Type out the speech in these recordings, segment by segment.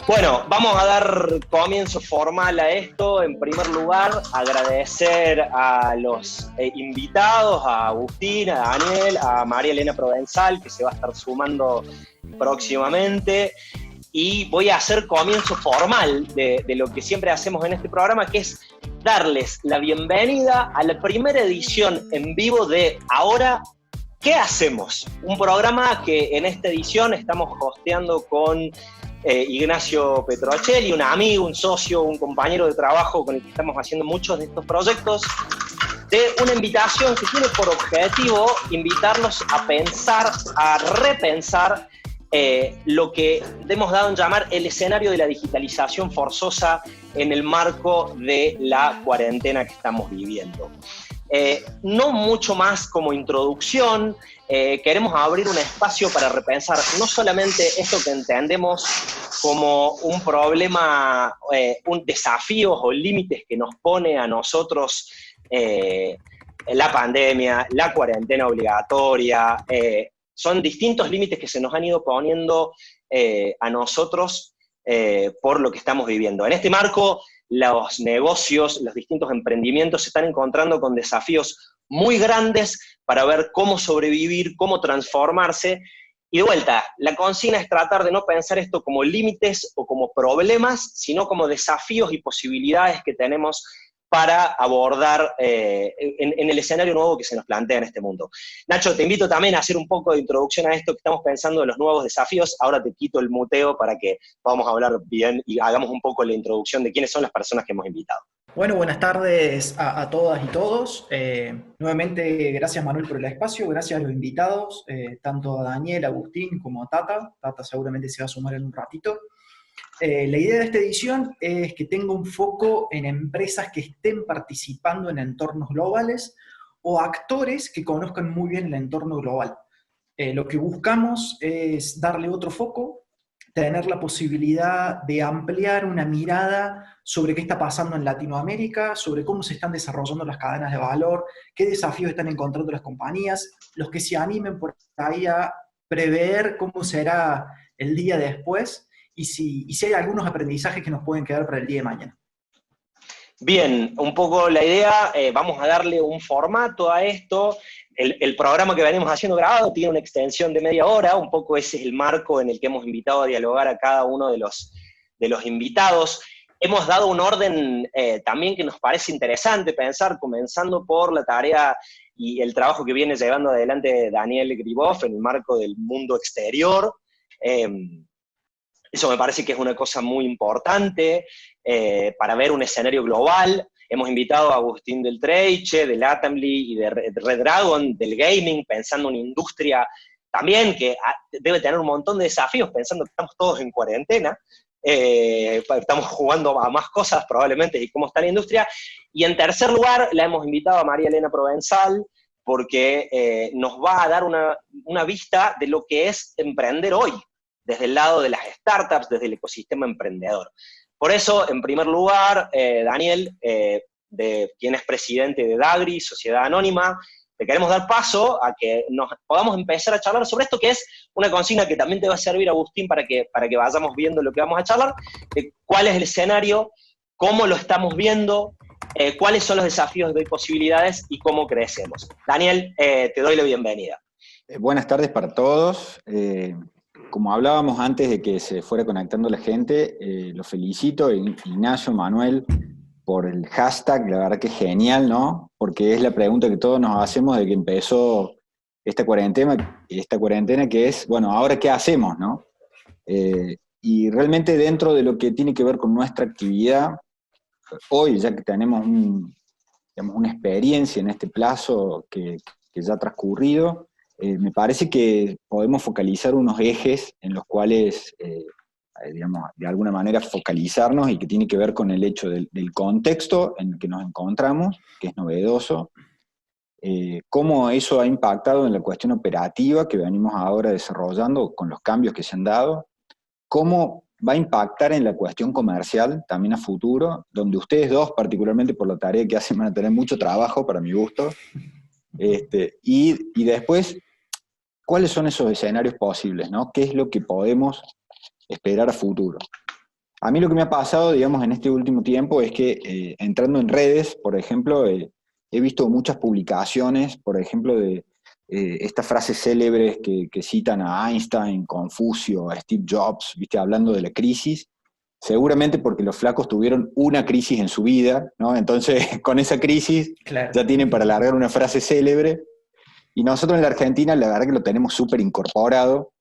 Bueno, vamos a dar comienzo formal a esto. En primer lugar, agradecer a los invitados, a Agustín, a Daniel, a María Elena Provenzal, que se va a estar sumando próximamente. Y voy a hacer comienzo formal de lo que siempre hacemos en este programa, que es darles la bienvenida a la primera edición en vivo de Ahora, ¿qué hacemos? Un programa que en esta edición estamos hosteando con Ignacio Petrocelli, un amigo, un socio, un compañero de trabajo con el que estamos haciendo muchos de estos proyectos, de una invitación que tiene por objetivo invitarlos a pensar, a repensar lo que hemos dado en llamar el escenario de la digitalización forzosa en el marco de la cuarentena que estamos viviendo. No mucho más como introducción, queremos abrir un espacio para repensar no solamente esto que entendemos como un problema, un desafío o límites que nos pone a nosotros la pandemia, la cuarentena obligatoria, son distintos límites que se nos han ido poniendo a nosotros por lo que estamos viviendo. En este marco, los negocios, los distintos emprendimientos se están encontrando con desafíos muy grandes para ver cómo sobrevivir, cómo transformarse. Y de vuelta, la consigna es tratar de no pensar esto como límites o como problemas, sino como desafíos y posibilidades que tenemos para abordar en el escenario nuevo que se nos plantea en este mundo. Nacho, te invito también a hacer un poco de introducción a esto que estamos pensando de los nuevos desafíos. Ahora te quito el muteo para que podamos hablar bien y hagamos un poco la introducción de quiénes son las personas que hemos invitado. Bueno, buenas tardes a todas y todos. Nuevamente, gracias Manuel por el espacio, gracias a los invitados, tanto a Daniel, Agustín como a Tata. Tata seguramente se va a sumar en un ratito. La idea de esta edición es que tenga un foco en empresas que estén participando en entornos globales o actores que conozcan muy bien el entorno global. Lo que buscamos es darle otro foco, tener la posibilidad de ampliar una mirada sobre qué está pasando en Latinoamérica, sobre cómo se están desarrollando las cadenas de valor, qué desafíos están encontrando las compañías, los que se animen por ahí a prever cómo será el día después y si hay algunos aprendizajes que nos pueden quedar para el día de mañana. Bien, un poco la idea, vamos a darle un formato a esto. El programa que venimos haciendo grabado tiene una extensión de media hora, un poco ese es el marco en el que hemos invitado a dialogar a cada uno de los invitados. Hemos dado un orden también que nos parece interesante pensar, comenzando por la tarea y el trabajo que viene llevando adelante Daniel Griboff en el marco del mundo exterior. Eso me parece que es una cosa muy importante para ver un escenario global. Hemos invitado a Agustín del Treiche, de Latamly y de Red Dragon, del gaming, pensando en una industria también que debe tener un montón de desafíos, pensando que estamos todos en cuarentena, estamos jugando a más cosas probablemente y cómo está la industria. Y en tercer lugar, la hemos invitado a María Elena Provenzal, porque nos va a dar una vista de lo que es emprender hoy, desde el lado de las startups, desde el ecosistema emprendedor. Por eso, en primer lugar, Daniel, quien es presidente de Dagri, Sociedad Anónima, le queremos dar paso a que nos podamos empezar a charlar sobre esto, que es una consigna que también te va a servir, Agustín, para que vayamos viendo lo que vamos a charlar, de cuál es el escenario, cómo lo estamos viendo, cuáles son los desafíos de posibilidades y cómo crecemos. Daniel, te doy la bienvenida. Buenas tardes para todos. Como hablábamos antes de que se fuera conectando la gente, los felicito, Ignacio, Manuel, por el hashtag, la verdad que es genial, ¿no? Porque es la pregunta que todos nos hacemos de que empezó esta cuarentena que es, bueno, ¿ahora qué hacemos, no? Y realmente dentro de lo que tiene que ver con nuestra actividad, hoy ya que tenemos una experiencia en este plazo que ya ha transcurrido, me parece que podemos focalizar unos ejes en los cuales, digamos, de alguna manera focalizarnos y que tiene que ver con el hecho del contexto en el que nos encontramos, que es novedoso, cómo eso ha impactado en la cuestión operativa que venimos ahora desarrollando con los cambios que se han dado, cómo va a impactar en la cuestión comercial también a futuro, donde ustedes dos, particularmente por la tarea que hacen, van a tener mucho trabajo para mi gusto, y después ¿cuáles son esos escenarios posibles, ¿no? ¿Qué es lo que podemos esperar a futuro? A mí lo que me ha pasado, digamos, en este último tiempo es que entrando en redes, por ejemplo, he visto muchas publicaciones, por ejemplo, de estas frases célebres que citan a Einstein, Confucio, a Steve Jobs, ¿viste? Hablando de la crisis, seguramente porque los flacos tuvieron una crisis en su vida, ¿no? Entonces, con esa crisis Claro. ya tienen para largar una frase célebre, y nosotros en la Argentina, la verdad que lo tenemos súper incorporado,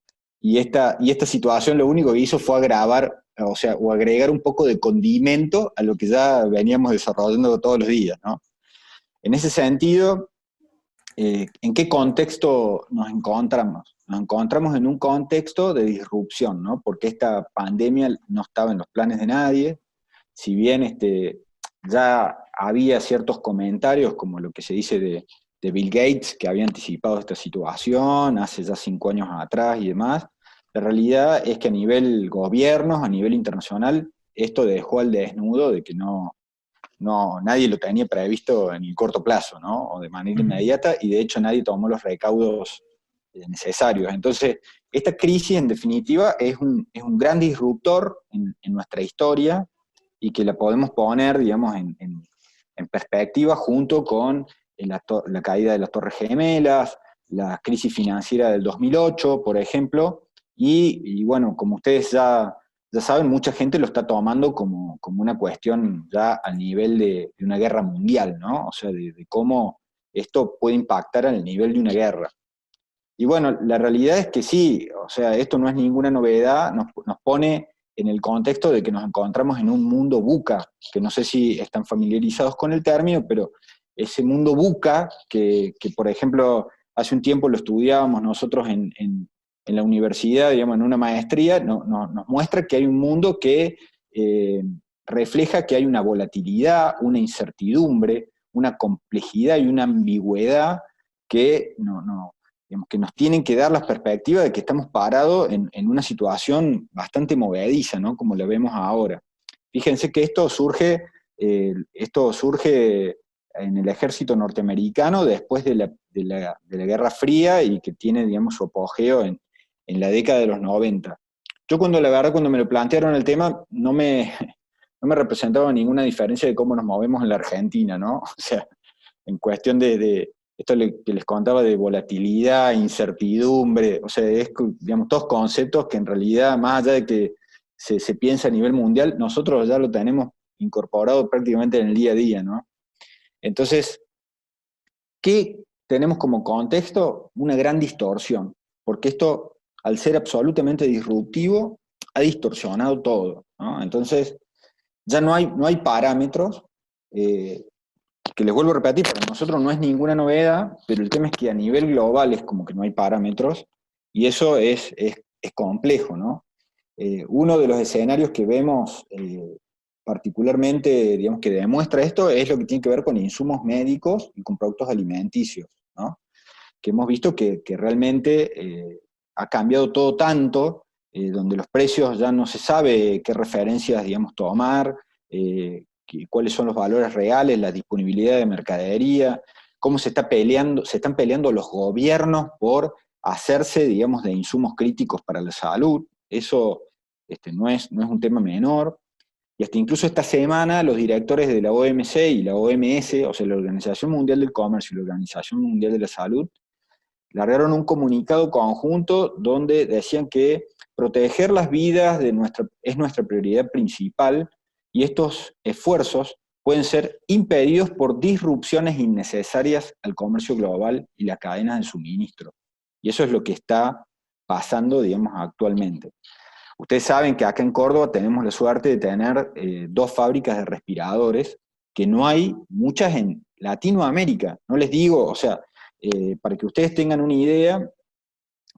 y esta situación lo único que hizo fue agravar, o sea, o agregar un poco de condimento a lo que ya veníamos desarrollando todos los días, ¿no? En ese sentido, ¿en qué contexto nos encontramos? Nos encontramos en un contexto de disrupción, ¿no? Porque esta pandemia no estaba en los planes de nadie, si bien ya había ciertos comentarios, como lo que se dice de Bill Gates, que había anticipado esta situación hace ya 5 años atrás y demás, la realidad es que a nivel gobiernos, a nivel internacional, esto dejó al desnudo de que nadie lo tenía previsto en el corto plazo, ¿no? O de manera inmediata, y de hecho nadie tomó los recaudos necesarios. Entonces, esta crisis, en definitiva, es un gran disruptor en nuestra historia, y que la podemos poner, digamos, en perspectiva junto con la caída de las Torres Gemelas, la crisis financiera del 2008, por ejemplo, y bueno, como ustedes ya saben, mucha gente lo está tomando como una cuestión ya al nivel de una guerra mundial, ¿no? O sea, de cómo esto puede impactar al nivel de una guerra. Y bueno, la realidad es que sí, o sea, esto no es ninguna novedad, nos pone en el contexto de que nos encontramos en un mundo VUCA, que no sé si están familiarizados con el término, pero ese mundo VUCA, que por ejemplo, hace un tiempo lo estudiábamos nosotros en la universidad, digamos, en una maestría, nos muestra que hay un mundo que refleja que hay una volatilidad, una incertidumbre, una complejidad y una ambigüedad que digamos, que nos tienen que dar la perspectiva de que estamos parados en una situación bastante movediza, ¿no? Como la vemos ahora. Fíjense que esto surge en el ejército norteamericano después de la Guerra Fría, y que tiene, digamos, su apogeo en la década de los 90. Yo la verdad, cuando me lo plantearon el tema, no me representaba ninguna diferencia de cómo nos movemos en la Argentina, ¿no? O sea, en cuestión de esto que les contaba de volatilidad, incertidumbre, o sea, digamos, todos conceptos que en realidad, más allá de que se piensa a nivel mundial, nosotros ya lo tenemos incorporado prácticamente en el día a día, ¿no? Entonces, ¿qué tenemos como contexto? Una gran distorsión, porque esto, al ser absolutamente disruptivo, ha distorsionado todo, ¿no? Entonces, ya no hay parámetros, que les vuelvo a repetir, para nosotros no es ninguna novedad, pero el tema es que a nivel global es como que no hay parámetros, y eso es complejo, ¿no? Uno de los escenarios que vemos particularmente, digamos, que demuestra esto, es lo que tiene que ver con insumos médicos y con productos alimenticios, ¿no? Que hemos visto que realmente ha cambiado todo tanto, donde los precios ya no se sabe qué referencias, digamos, tomar, cuáles son los valores reales, la disponibilidad de mercadería, cómo se están peleando los gobiernos por hacerse, digamos, de insumos críticos para la salud. Eso no es un tema menor. Y hasta incluso esta semana los directores de la OMC y la OMS, o sea, la Organización Mundial del Comercio y la Organización Mundial de la Salud, largaron un comunicado conjunto donde decían que proteger las vidas es nuestra prioridad principal, y estos esfuerzos pueden ser impedidos por disrupciones innecesarias al comercio global y las cadenas de suministro. Y eso es lo que está pasando, digamos, actualmente. Ustedes saben que acá en Córdoba tenemos la suerte de tener 2 fábricas de respiradores, que no hay muchas en Latinoamérica. No les digo, o sea, para que ustedes tengan una idea,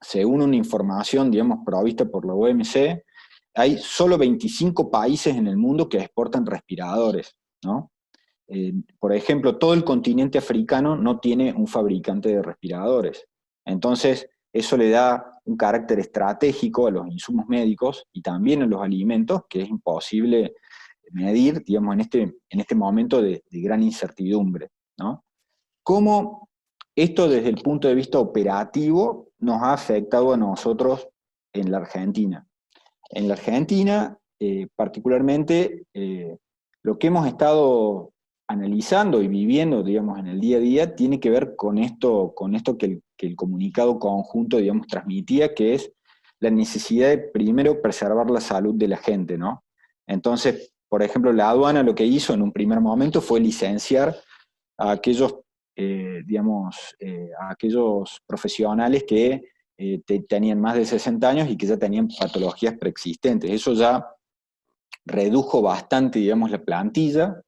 según una información, digamos, provista por la OMC, hay solo 25 países en el mundo que exportan respiradores, ¿no? Por ejemplo, todo el continente africano no tiene un fabricante de respiradores. Entonces, eso le da un carácter estratégico a los insumos médicos y también a los alimentos, que es imposible medir, digamos, en este momento de gran incertidumbre, ¿no? ¿Cómo esto, desde el punto de vista operativo, nos ha afectado a nosotros en la Argentina. En la Argentina, particularmente, lo que hemos estado analizando y viviendo, digamos, en el día a día, tiene que ver con esto que el comunicado conjunto, digamos, transmitía, que es la necesidad de, primero, preservar la salud de la gente, ¿no? Entonces, por ejemplo, la aduana lo que hizo en un primer momento fue licenciar a aquellos, a aquellos profesionales que tenían más de 60 años y que ya tenían patologías preexistentes. Eso ya redujo bastante, digamos, la plantilla,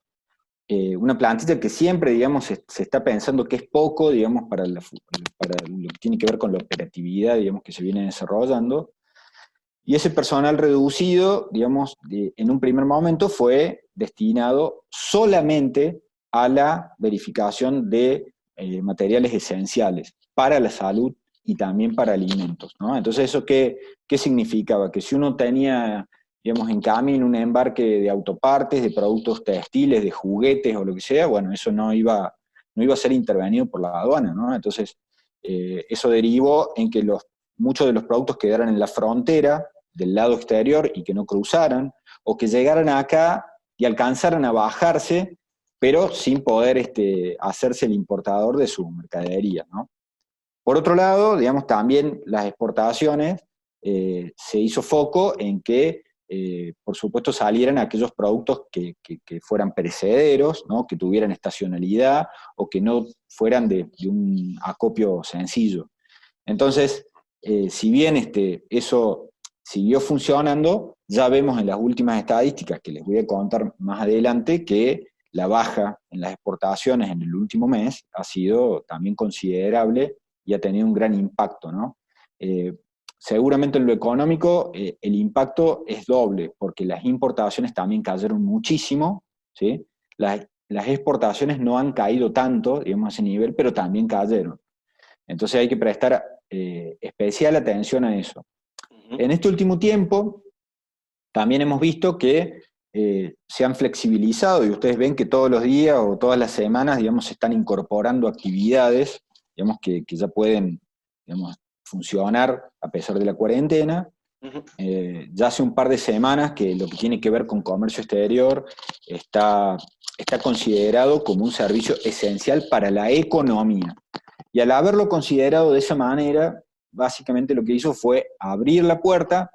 una plantilla que siempre, digamos, se está pensando que es poco, digamos, para lo que tiene que ver con la operatividad, digamos, que se viene desarrollando. Y ese personal reducido, digamos, en un primer momento fue destinado solamente a la verificación de materiales esenciales para la salud y también para alimentos, ¿no? Entonces, ¿eso qué significaba? Que si uno tenía, digamos, en camino un embarque de autopartes, de productos textiles, de juguetes o lo que sea, bueno, eso no iba a ser intervenido por la aduana, ¿no? Entonces, eso derivó en que muchos de los productos quedaran en la frontera del lado exterior y que no cruzaran, o que llegaran acá y alcanzaran a bajarse, pero sin poder hacerse el importador de su mercadería, ¿no? Por otro lado, digamos, también las exportaciones, se hizo foco en que, por supuesto, salieran aquellos productos que fueran perecederos, ¿no? Que tuvieran estacionalidad o que no fueran de un acopio sencillo. Entonces, si bien eso siguió funcionando, ya vemos en las últimas estadísticas, que les voy a contar más adelante, que la baja en las exportaciones en el último mes ha sido también considerable y ha tenido un gran impacto, ¿no? Seguramente en lo económico el impacto es doble, porque las importaciones también cayeron muchísimo, ¿sí? Las exportaciones no han caído tanto, digamos, a ese nivel, pero también cayeron. Entonces hay que prestar especial atención a eso. En este último tiempo también hemos visto que se han flexibilizado, y ustedes ven que todos los días o todas las semanas, digamos, se están incorporando actividades, digamos, que ya pueden, digamos, funcionar a pesar de la cuarentena. Ya hace un par de semanas que lo que tiene que ver con comercio exterior está considerado como un servicio esencial para la economía. Y al haberlo considerado de esa manera, básicamente lo que hizo fue abrir la puerta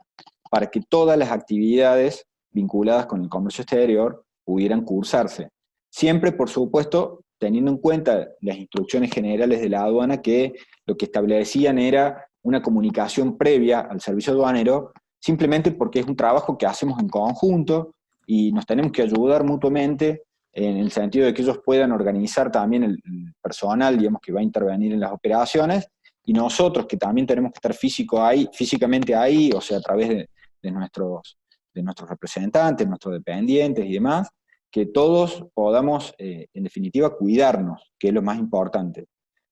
para que todas las actividades vinculadas con el comercio exterior pudieran cursarse. Siempre, por supuesto, teniendo en cuenta las instrucciones generales de la aduana, que lo que establecían era una comunicación previa al servicio aduanero, simplemente porque es un trabajo que hacemos en conjunto y nos tenemos que ayudar mutuamente, en el sentido de que ellos puedan organizar también el personal, digamos, que va a intervenir en las operaciones, y nosotros, que también tenemos que estar físicamente ahí, o sea, a través de nuestros representantes, nuestros dependientes y demás, que todos podamos, en definitiva, cuidarnos, que es lo más importante.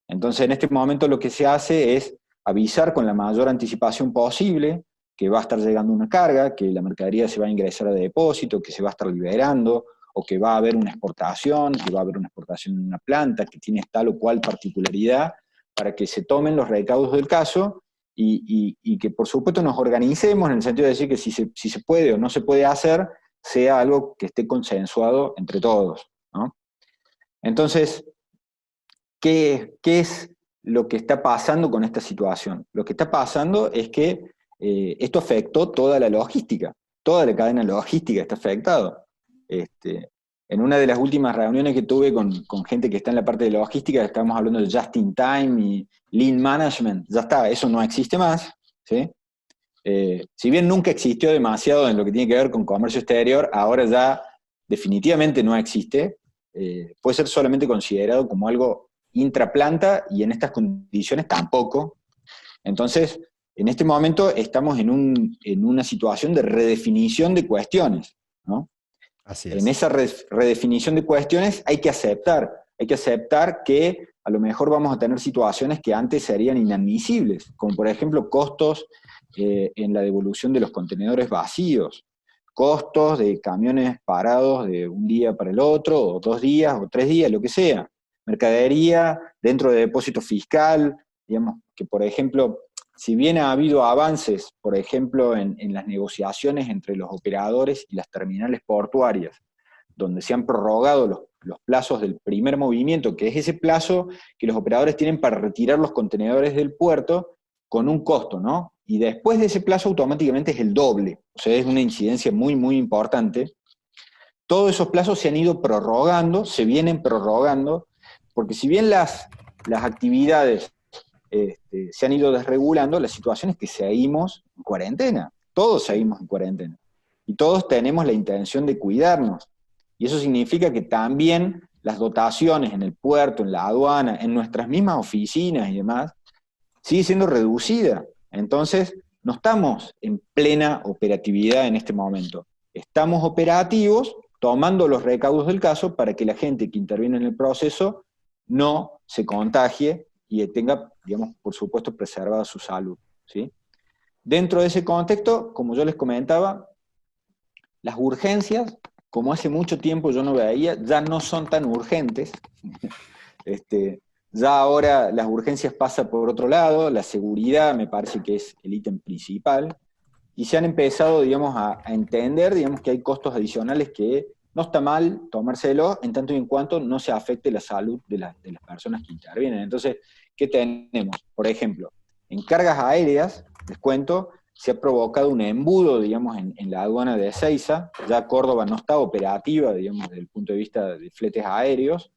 Entonces, en este momento lo que se hace es avisar con la mayor anticipación posible que va a estar llegando una carga, que la mercadería se va a ingresar a depósito, que se va a estar liberando, o que va a haber una exportación, que va a haber una exportación en una planta que tiene tal o cual particularidad, para que se tomen los recaudos del caso y que por supuesto nos organicemos en el sentido de decir que si se puede o no se puede hacer, sea algo que esté consensuado entre todos, ¿no? Entonces, ¿qué es lo que está pasando con esta situación? Lo que está pasando es que esto afectó toda la logística, toda la cadena logística está afectada. En una de las últimas reuniones que tuve con gente que está en la parte de logística, estamos hablando de just in time y lean management, ya está, eso no existe más, ¿sí? Si bien nunca existió demasiado en lo que tiene que ver con comercio exterior, ahora ya definitivamente no existe, puede ser solamente considerado como algo intraplanta y en estas condiciones tampoco. Entonces, en este momento estamos en una situación de redefinición de cuestiones, ¿no? Así es. En esa redefinición de cuestiones hay que aceptar que a lo mejor vamos a tener situaciones que antes serían inadmisibles, como por ejemplo costos en la devolución de los contenedores vacíos, costos de camiones parados de un día para el otro, o 2 días, o 3 días, lo que sea, mercadería dentro de depósito fiscal, digamos, que por ejemplo, si bien ha habido avances, por ejemplo, en las negociaciones entre los operadores y las terminales portuarias, donde se han prorrogado los plazos del primer movimiento, que es ese plazo que los operadores tienen para retirar los contenedores del puerto con un costo, ¿no? Y después de ese plazo automáticamente es el doble, o sea, es una incidencia muy, muy importante. Todos esos plazos se han ido prorrogando, se vienen prorrogando, porque si bien las actividades se han ido desregulando, la situación es que seguimos en cuarentena, todos seguimos en cuarentena, y todos tenemos la intención de cuidarnos. Y eso significa que también las dotaciones en el puerto, en la aduana, en nuestras mismas oficinas y demás, sigue siendo reducida. Entonces, no estamos en plena operatividad en este momento. Estamos operativos, tomando los recaudos del caso para que la gente que interviene en el proceso no se contagie y tenga, digamos, por supuesto, preservada su salud, ¿sí? Dentro de ese contexto, como yo les comentaba, las urgencias, como hace mucho tiempo yo no veía, ya no son tan urgentes. Ya ahora las urgencias pasan por otro lado, la seguridad me parece que es el ítem principal, y se han empezado, digamos, a entender, digamos, que hay costos adicionales que no está mal tomárselos en tanto y en cuanto no se afecte la salud de las personas que intervienen. Entonces, ¿qué tenemos? Por ejemplo, en cargas aéreas, les cuento, se ha provocado un embudo, digamos, en la aduana de Ezeiza. Ya Córdoba no está operativa, digamos, desde el punto de vista de fletes aéreos,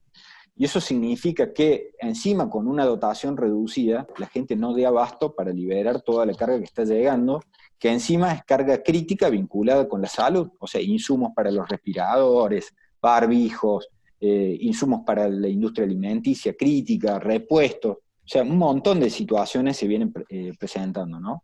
y eso significa que encima con una dotación reducida, la gente no dé abasto para liberar toda la carga que está llegando, que encima es carga crítica vinculada con la salud, o sea, insumos para los respiradores, barbijos, insumos para la industria alimenticia crítica, repuestos, o sea, un montón de situaciones se vienen presentando, ¿no?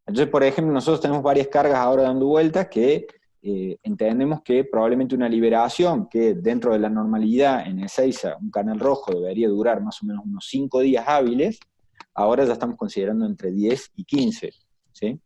Entonces, por ejemplo, nosotros tenemos varias cargas ahora dando vueltas que entendemos que probablemente una liberación que dentro de la normalidad en Ezeiza, un canal rojo debería durar más o menos unos 5 días hábiles, ahora ya estamos considerando entre 10 y 15, ¿sí?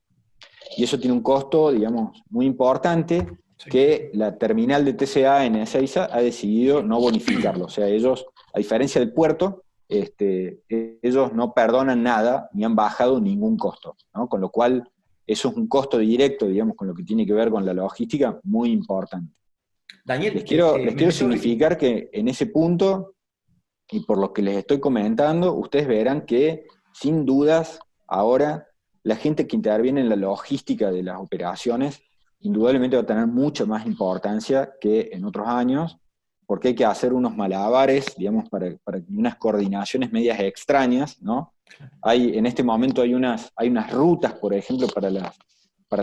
Y eso tiene un costo, digamos, muy importante, que la terminal de TCA en Ezeiza ha decidido no bonificarlo. O sea, ellos, a diferencia del puerto, ellos no perdonan nada, ni han bajado ningún costo, ¿no? Con lo cual, eso es un costo directo, digamos, con lo que tiene que ver con la logística, muy importante. Daniel, Les quiero significar que en ese punto, y por lo que les estoy comentando, ustedes verán que, sin dudas, ahora la gente que interviene en la logística de las operaciones, indudablemente va a tener mucha más importancia que en otros años, porque hay que hacer unos malabares, digamos, para unas coordinaciones medias extrañas, ¿no? En este momento hay unas rutas, por ejemplo, para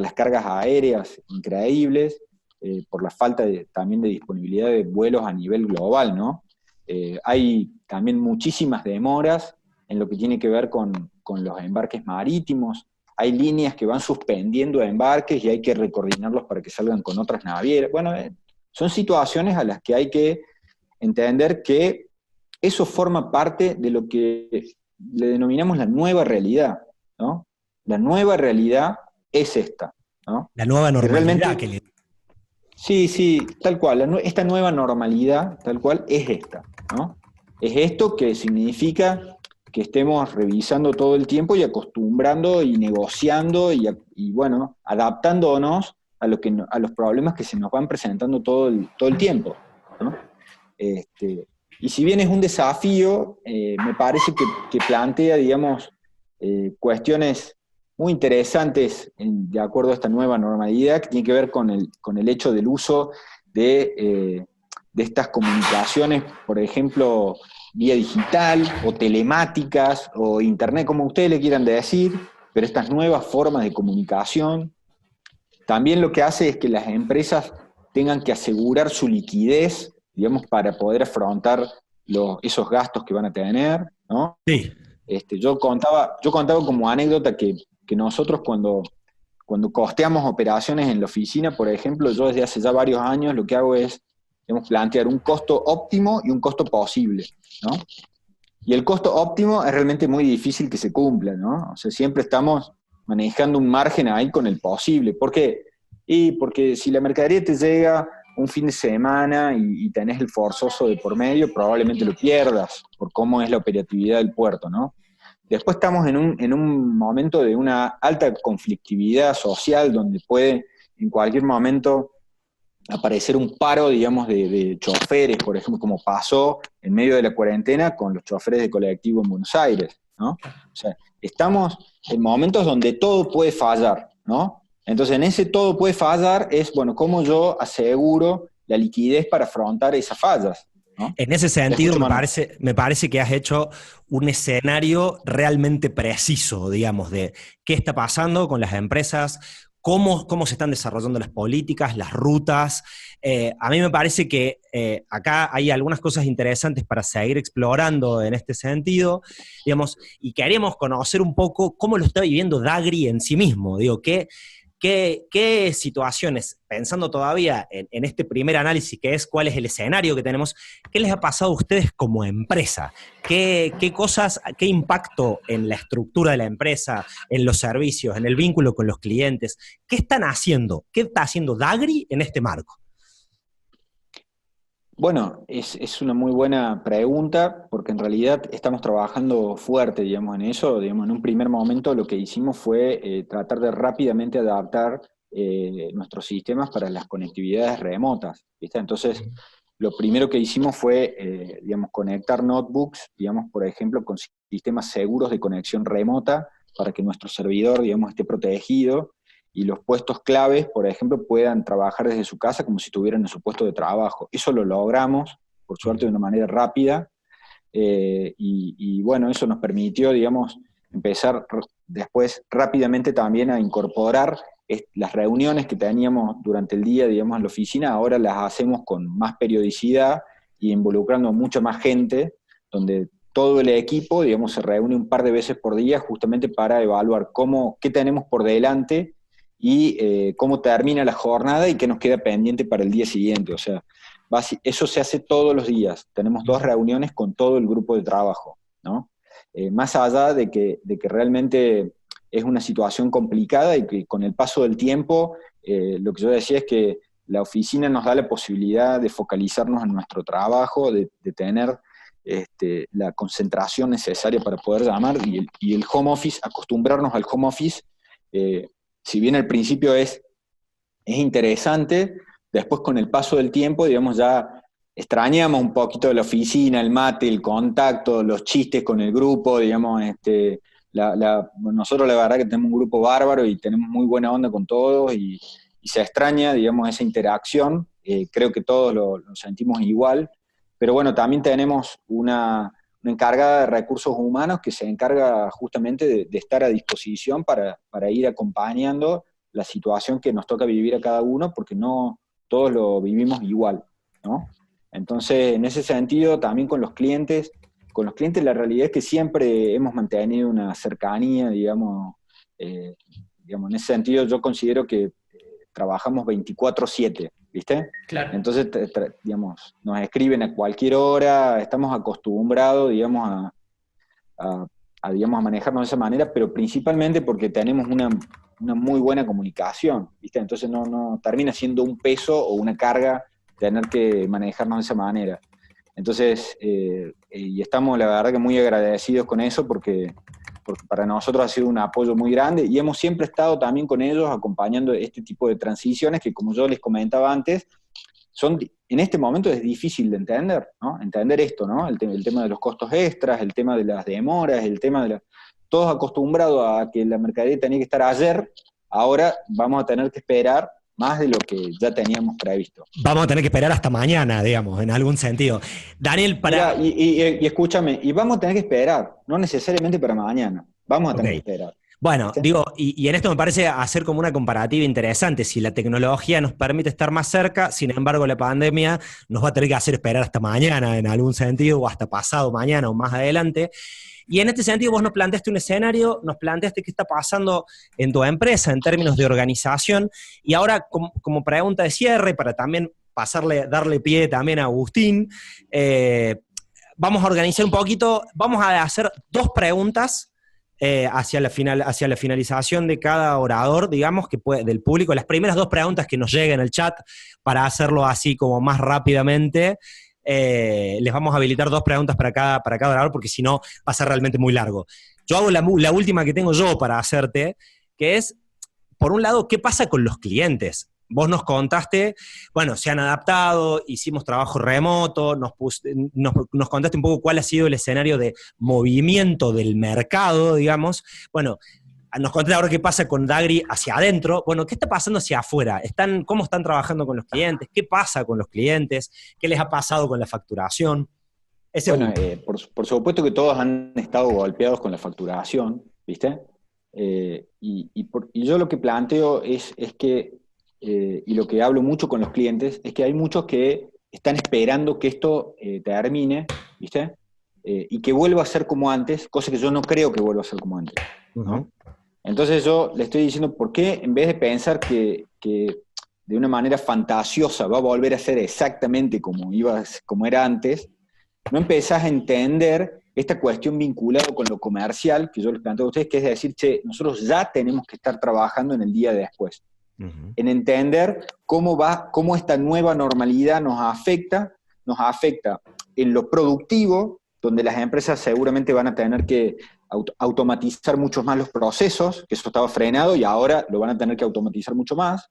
las cargas aéreas increíbles, por la falta también de disponibilidad de vuelos a nivel global, ¿no? Hay también muchísimas demoras en lo que tiene que ver con los embarques marítimos. Hay líneas que van suspendiendo embarques y hay que recoordinarlos para que salgan con otras navieras. Bueno, son situaciones a las que hay que entender que eso forma parte de lo que le denominamos la nueva realidad, ¿no? La nueva realidad es esta, ¿no? La nueva normalidad Sí, tal cual. Esta nueva normalidad, tal cual, es esta, ¿no? Es esto que significa que estemos revisando todo el tiempo y acostumbrando y negociando y bueno, adaptándonos a los problemas que se nos van presentando todo el tiempo, ¿no? Y si bien es un desafío, me parece que plantea, digamos, cuestiones muy interesantes de acuerdo a esta nueva normalidad, que tiene que ver con el hecho del uso de estas comunicaciones, por ejemplo, vía digital, o telemáticas, o internet, como ustedes le quieran decir, pero estas nuevas formas de comunicación. También lo que hace es que las empresas tengan que asegurar su liquidez, digamos, para poder afrontar esos gastos que van a tener, ¿no? Sí. Yo contaba como anécdota que nosotros cuando costeamos operaciones en la oficina, por ejemplo, yo desde hace ya varios años lo que hago es, digamos, plantear un costo óptimo y un costo posible, ¿no? Y el costo óptimo es realmente muy difícil que se cumpla, ¿no? O sea, siempre estamos manejando un margen ahí con el posible. ¿Por qué? Porque si la mercadería te llega un fin de semana y tenés el forzoso de por medio, probablemente lo pierdas, por cómo es la operatividad del puerto, ¿no? Después estamos en un momento de una alta conflictividad social donde puede en cualquier momento aparecer un paro, digamos, de choferes, por ejemplo, como pasó en medio de la cuarentena con los choferes de colectivo en Buenos Aires, ¿no? O sea, estamos en momentos donde todo puede fallar, ¿no? Entonces, en ese todo puede fallar es, bueno, ¿cómo yo aseguro la liquidez para afrontar esas fallas? ¿No? En ese sentido, Escucho, me parece que has hecho un escenario realmente preciso, digamos, de qué está pasando con las empresas, cómo se están desarrollando las políticas, las rutas. A mí me parece que acá hay algunas cosas interesantes para seguir explorando en este sentido, digamos, y queremos conocer un poco cómo lo está viviendo Dagri en sí mismo. Digo, ¿qué situaciones, pensando todavía en este primer análisis, que es cuál es el escenario que tenemos, qué les ha pasado a ustedes como empresa? ¿Qué cosas, qué impacto en la estructura de la empresa, en los servicios, en el vínculo con los clientes? ¿Qué están haciendo? ¿Qué está haciendo Dagri en este marco? bueno, es una muy buena pregunta, porque en realidad estamos trabajando fuerte, digamos, en eso. Digamos, en un primer momento lo que hicimos fue tratar de rápidamente adaptar nuestros sistemas para las conectividades remotas, ¿viste? Entonces, lo primero que hicimos fue, digamos, conectar notebooks, digamos, por ejemplo, con sistemas seguros de conexión remota para que nuestro servidor, digamos, esté protegido y los puestos claves, por ejemplo, puedan trabajar desde su casa como si estuvieran en su puesto de trabajo. Eso lo logramos, por suerte, de una manera rápida, y bueno, eso nos permitió, digamos, empezar después rápidamente también a incorporar las reuniones que teníamos durante el día, digamos, en la oficina, ahora las hacemos con más periodicidad y involucrando mucha más gente, donde todo el equipo, digamos, se reúne un par de veces por día justamente para evaluar qué tenemos por delante y cómo termina la jornada y qué nos queda pendiente para el día siguiente. O sea, eso se hace todos los días. Tenemos 2 reuniones con todo el grupo de trabajo, ¿no? Más allá de que realmente es una situación complicada y que con el paso del tiempo, lo que yo decía es que la oficina nos da la posibilidad de focalizarnos en nuestro trabajo, de tener la concentración necesaria para poder llamar, y el home office, acostumbrarnos al home office, si bien al principio es interesante, después con el paso del tiempo, digamos, ya extrañamos un poquito de la oficina, el mate, el contacto, los chistes con el grupo, digamos, nosotros la verdad que tenemos un grupo bárbaro y tenemos muy buena onda con todos y se extraña, digamos, esa interacción. Creo que todos lo sentimos igual, pero bueno, también tenemos una encargada de recursos humanos que se encarga justamente de estar a disposición para ir acompañando la situación que nos toca vivir a cada uno, porque no todos lo vivimos igual, ¿no? Entonces, en ese sentido, también con los clientes la realidad es que siempre hemos mantenido una cercanía, digamos, en ese sentido yo considero que trabajamos 24/7, ¿viste? Claro. Entonces, digamos, nos escriben a cualquier hora, estamos acostumbrados, digamos, digamos, a manejarnos de esa manera, pero principalmente porque tenemos una muy buena comunicación, ¿viste? Entonces no termina siendo un peso o una carga tener que manejarnos de esa manera. Entonces, y estamos la verdad que muy agradecidos con eso porque para nosotros ha sido un apoyo muy grande y hemos siempre estado también con ellos acompañando este tipo de transiciones que, como yo les comentaba antes, en este momento es difícil de entender, ¿no? Entender esto, ¿no? El tema de los costos extras, el tema de las demoras, el tema de todos acostumbrados a que la mercadería tenía que estar ayer, ahora vamos a tener que esperar más de lo que ya teníamos previsto. Vamos a tener que esperar hasta mañana, digamos, en algún sentido. Daniel, para... Mira, y escúchame, y vamos a tener que esperar, no necesariamente para mañana, vamos a tener que esperar. Bueno, ¿Sí? digo, y en esto me parece hacer como una comparativa interesante. Si la tecnología nos permite estar más cerca, sin embargo la pandemia nos va a tener que hacer esperar hasta mañana en algún sentido, o hasta pasado mañana o más adelante. Y en este sentido vos nos planteaste un escenario, nos planteaste qué está pasando en tu empresa en términos de organización, y ahora como pregunta de cierre, para también darle pie también a Agustín, vamos a organizar un poquito, vamos a hacer 2 preguntas hacia la finalización de cada orador, digamos, del público, las primeras 2 preguntas que nos lleguen en el chat, para hacerlo así como más rápidamente. Les vamos a habilitar 2 preguntas para cada orador, porque si no va a ser realmente muy largo. Yo hago la última que tengo yo para hacerte, que es, por un lado, ¿qué pasa con los clientes? Vos nos contaste, bueno, se han adaptado, hicimos trabajo remoto, nos contaste un poco cuál ha sido el escenario de movimiento del mercado, digamos. Bueno, nos contaste ahora qué pasa con Dagri hacia adentro. Bueno, ¿qué está pasando hacia afuera? ¿Cómo están trabajando con los clientes? ¿Qué pasa con los clientes? ¿Qué les ha pasado con la facturación? Bueno, por supuesto que todos han estado golpeados con la facturación, ¿viste? Y yo lo que planteo es que, y lo que hablo mucho con los clientes, es que hay muchos que están esperando que esto termine, ¿viste? Y que vuelva a ser como antes, cosa que yo no creo que vuelva a ser como antes, ¿no? Uh-huh. Entonces yo le estoy diciendo, ¿por qué en vez de pensar que de una manera fantasiosa va a volver a ser exactamente como era antes, no empezás a entender esta cuestión vinculada con lo comercial, que yo les planteo a ustedes, que es decir, che, nosotros ya tenemos que estar trabajando en el día de después, en entender cómo esta nueva normalidad nos afecta en lo productivo, donde las empresas seguramente van a tener que automatizar mucho más los procesos, que eso estaba frenado y ahora lo van a tener que automatizar mucho más,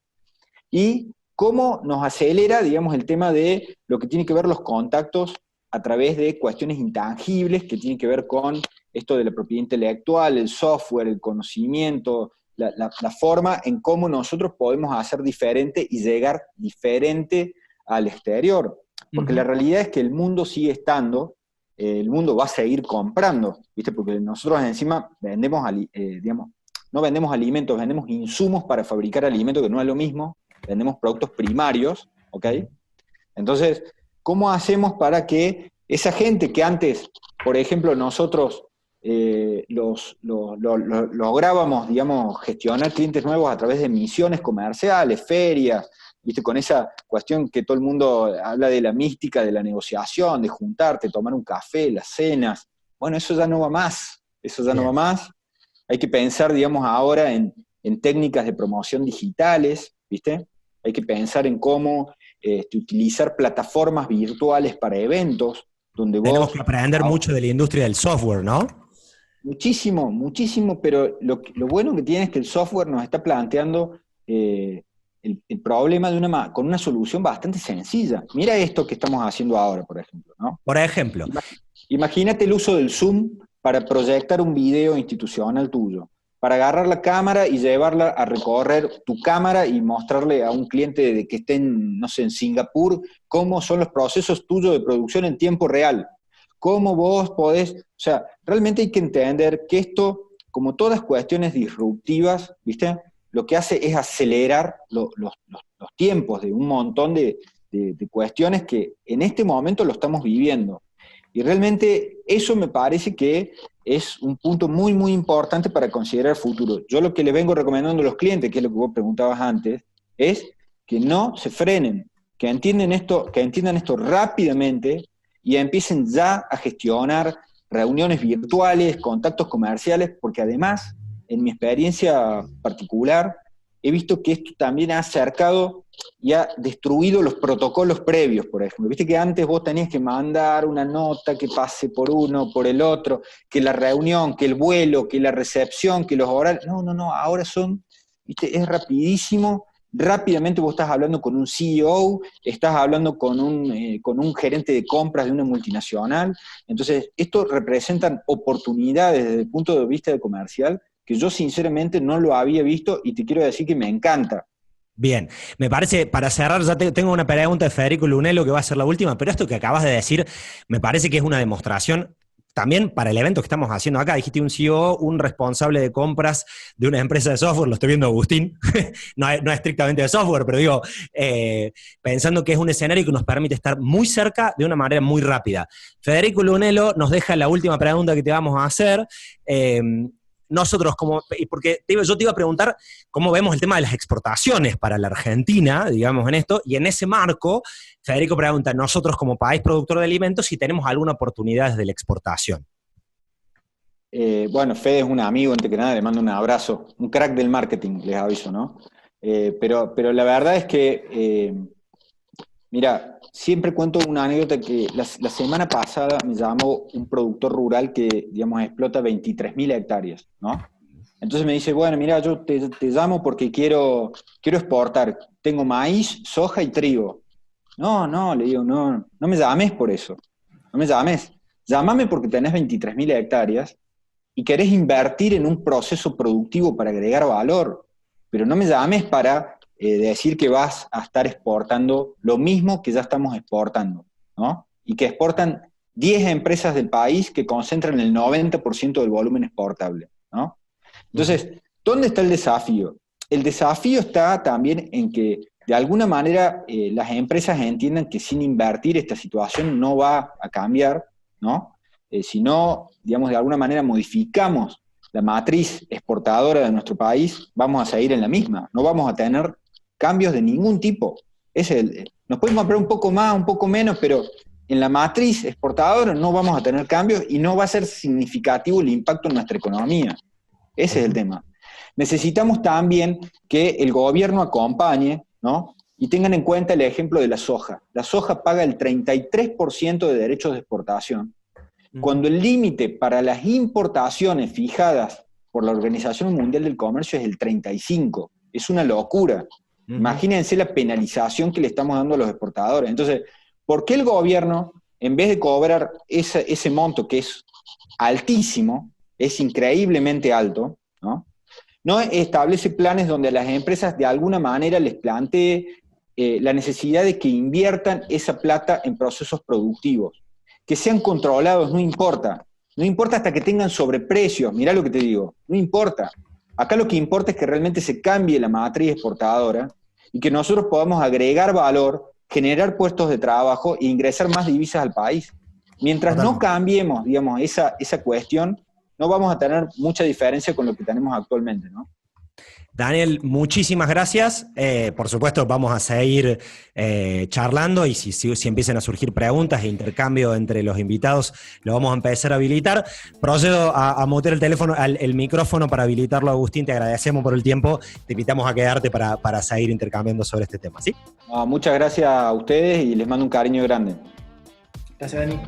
y cómo nos acelera, digamos, el tema de lo que tiene que ver los contactos a través de cuestiones intangibles que tienen que ver con esto de la propiedad intelectual, el software, el conocimiento, la forma en cómo nosotros podemos hacer diferente y llegar diferente al exterior. Porque la realidad es que el mundo sigue estando, el mundo va a seguir comprando, ¿viste? Porque nosotros encima vendemos, digamos, no vendemos alimentos, vendemos insumos para fabricar alimentos, que no es lo mismo, vendemos productos primarios, ¿ok? Entonces, ¿cómo hacemos para que esa gente que antes, por ejemplo, nosotros lográbamos, digamos, gestionar clientes nuevos a través de misiones comerciales, ferias, ¿viste? Con esa cuestión que todo el mundo habla de la mística, de la negociación, de juntarte, tomar un café, las cenas? Bueno, eso ya no va más, no va más. Hay que pensar, digamos, ahora en técnicas de promoción digitales, ¿viste? Hay que pensar en cómo utilizar plataformas virtuales para eventos, donde Tenemos que aprender mucho de la industria del software, ¿no? Muchísimo, muchísimo, pero lo bueno que tiene es que el software nos está planteando el problema con una solución bastante sencilla. Mira esto que estamos haciendo ahora, por ejemplo, ¿no? Por ejemplo. Imagínate el uso del Zoom para proyectar un video institucional tuyo, para agarrar la cámara y llevarla a recorrer tu cámara y mostrarle a un cliente que esté no sé, en Singapur, cómo son los procesos tuyos de producción en tiempo real. Cómo vos podés, o sea, realmente hay que entender que esto, como todas cuestiones disruptivas, ¿viste? Lo que hace es acelerar los tiempos de un montón de cuestiones que en este momento lo estamos viviendo. Y realmente eso me parece que es un punto muy, muy importante para considerar el futuro. Yo lo que le vengo recomendando a los clientes, que es lo que vos preguntabas antes, es que no se frenen, que entiendan esto rápidamente y empiecen ya a gestionar reuniones virtuales, contactos comerciales, porque además, en mi experiencia particular, he visto que esto también ha acercado y ha destruido los protocolos previos, por ejemplo. Viste que antes vos tenías que mandar una nota que pase por uno, por el otro, que la reunión, que el vuelo, que la recepción, que los horarios. No, ahora es rapidísimo. Rápidamente vos estás hablando con un CEO, estás hablando con un gerente de compras de una multinacional. Entonces, esto representan oportunidades desde el punto de vista de comercial que yo sinceramente no lo había visto y te quiero decir que me encanta. Bien, me parece, para cerrar, ya tengo una pregunta de Federico Lunello que va a ser la última, pero esto que acabas de decir me parece que es una demostración también para el evento que estamos haciendo acá. Dijiste un CEO, un responsable de compras de una empresa de software, lo estoy viendo Agustín, no es estrictamente de software, pero digo, pensando que es un escenario que nos permite estar muy cerca de una manera muy rápida. Federico Lunello nos deja la última pregunta que te vamos a hacer. Nosotros, porque yo te iba a preguntar cómo vemos el tema de las exportaciones para la Argentina, digamos, en esto, y en ese marco, Federico pregunta, nosotros como país productor de alimentos, si tenemos alguna oportunidad de la exportación. Bueno, Fede es un amigo, antes que nada, le mando un abrazo, un crack del marketing, les aviso, ¿no? Pero la verdad es que Mira, siempre cuento una anécdota que la semana pasada me llamó un productor rural que, digamos, explota 23.000 hectáreas, ¿no? Entonces me dice, bueno, mira, yo te llamo porque quiero exportar. Tengo maíz, soja y trigo. No, le digo, no me llames por eso. No me llames. Llámame porque tenés 23.000 hectáreas y querés invertir en un proceso productivo para agregar valor. Pero no me llames para decir que vas a estar exportando lo mismo que ya estamos exportando, ¿no? Y que exportan 10 empresas del país que concentran el 90% del volumen exportable, ¿no? Entonces, ¿dónde está el desafío? El desafío está también en que, de alguna manera, las empresas entiendan que sin invertir esta situación no va a cambiar, ¿no? Si no, digamos, de alguna manera modificamos la matriz exportadora de nuestro país, vamos a seguir en la misma, no vamos a tener cambios de ningún tipo. Nos podemos comprar un poco más, un poco menos, pero en la matriz exportadora no vamos a tener cambios y no va a ser significativo el impacto en nuestra economía. Ese es el tema. Necesitamos también que el gobierno acompañe, ¿no? Y tengan en cuenta el ejemplo de la soja. La soja paga el 33% de derechos de exportación, cuando el límite para las importaciones fijadas por la Organización Mundial del Comercio es el 35%. Es una locura. Imagínense la penalización que le estamos dando a los exportadores. Entonces, ¿por qué el gobierno, en vez de cobrar ese monto que es altísimo, es increíblemente alto, no establece planes donde a las empresas de alguna manera les plantee la necesidad de que inviertan esa plata en procesos productivos, que sean controlados, no importa hasta que tengan sobreprecios, mirá lo que te digo, no importa. Acá lo que importa es que realmente se cambie la matriz exportadora y que nosotros podamos agregar valor, generar puestos de trabajo e ingresar más divisas al país. Mientras no cambiemos, digamos, esa cuestión, no vamos a tener mucha diferencia con lo que tenemos actualmente, ¿no? Daniel, muchísimas gracias. Por supuesto, vamos a seguir charlando y si empiezan a surgir preguntas e intercambio entre los invitados, lo vamos a empezar a habilitar. Procedo a mutear el teléfono, el micrófono para habilitarlo, Agustín. Te agradecemos por el tiempo. Te invitamos a quedarte para seguir intercambiando sobre este tema, ¿sí? Muchas gracias a ustedes y les mando un cariño grande. Gracias, Dani.